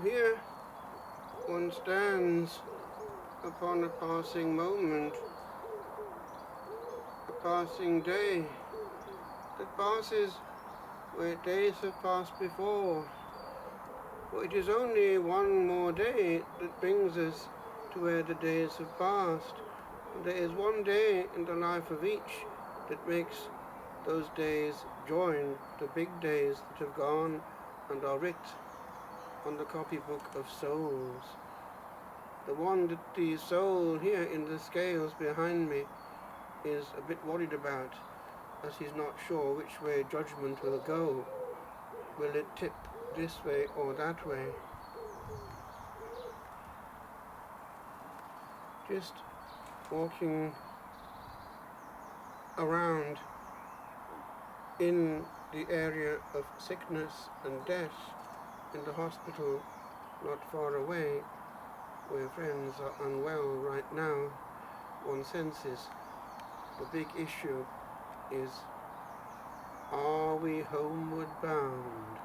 Here one stands upon a passing moment, a passing day that passes where days have passed before. For it is only one more day that brings us to where the days have passed. And there is one day in the life of each that makes those days join the big days that have gone and are writ on the copybook of souls. The one that the soul here in the scales behind me is a bit worried about, as he's not sure which way judgment will go. Will it tip this way or that way? Just walking around in the area of sickness and death in the hospital not far away, where friends are unwell right now, one senses the big issue is, are we homeward bound?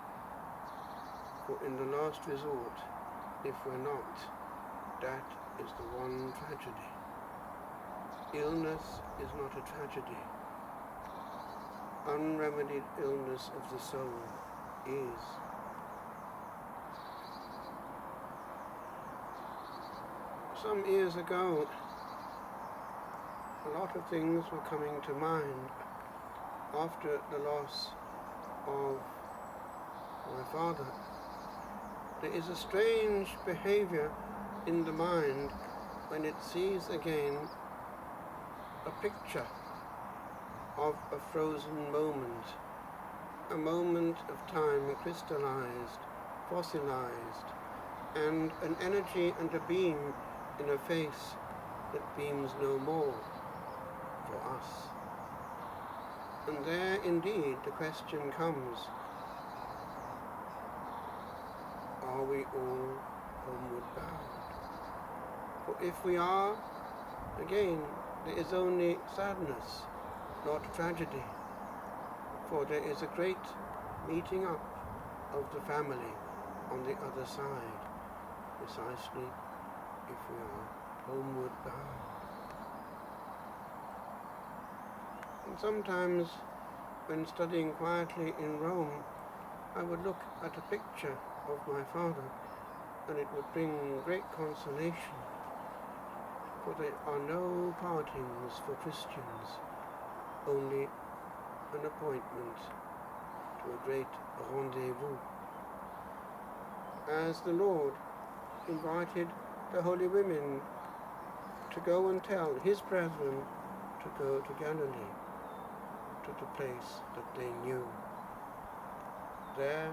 For in the last resort, if we're not, that is the one tragedy. Illness is not a tragedy. Unremedied illness of the soul is. Some years ago, a lot of things were coming to mind after the loss of my father. There is a strange behavior in the mind when it sees again a picture of a frozen moment, a moment of time crystallized, fossilized, and an energy and a beam in a face that beams no more for us. And there indeed the question comes, are we all homeward bound? For if we are, again, there is only sadness, not tragedy. For there is a great meeting up of the family on the other side, precisely if we are homeward bound. And sometimes, when studying quietly in Rome, I would look at a picture of my father, and it would bring great consolation, for there are no partings for Christians, only an appointment to a great rendezvous. As the Lord invited the holy women to go and tell his brethren to go to Galilee, to the place that they knew. There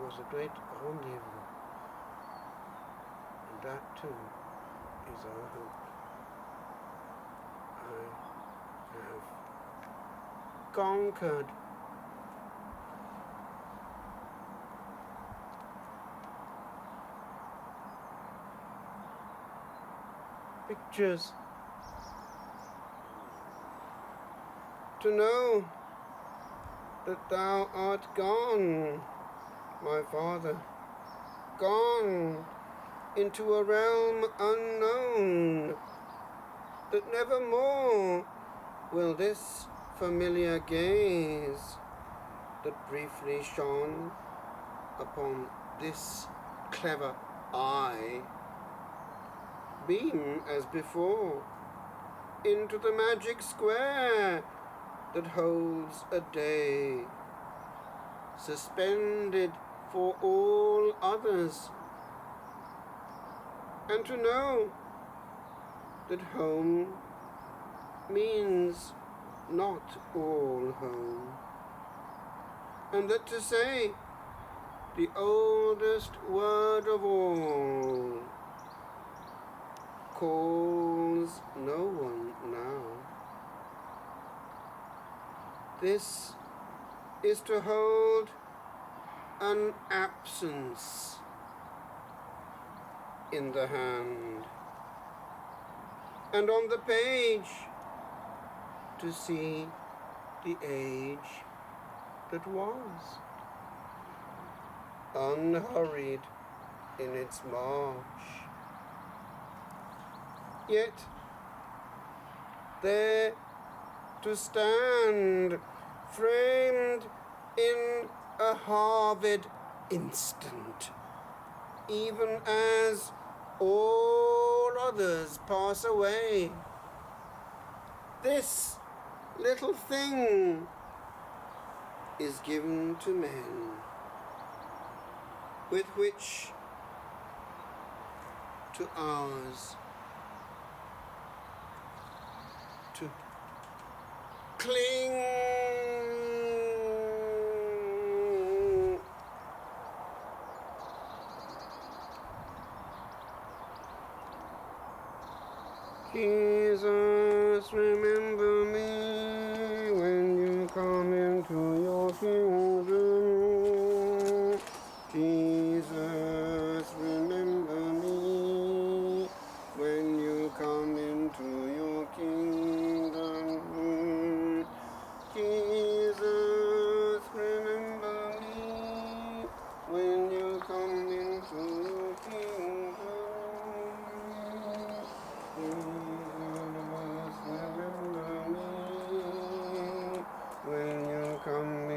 was a great rendezvous, and that too is our hope. I have conquered. Pictures. To know that thou art gone, my Father, gone into a realm unknown, that never more will this familiar gaze that briefly shone upon this clever eye beam as before into the magic square that holds a day, suspended for all others, and to know that home means not all home, and that to say the oldest word of all calls no one now. This is to hold an absence in the hand, and on the page to see the age that was, unhurried in its march. Yet there to stand, framed in a Harvard instant, even as all others pass away. This little thing is given to men, with which to ours to cling. Jesus, remember me when you come into your kingdom. Jesus, remember me when you come into your kingdom. Jesus, remember me when you come into your kingdom. Jesus, remember me when you come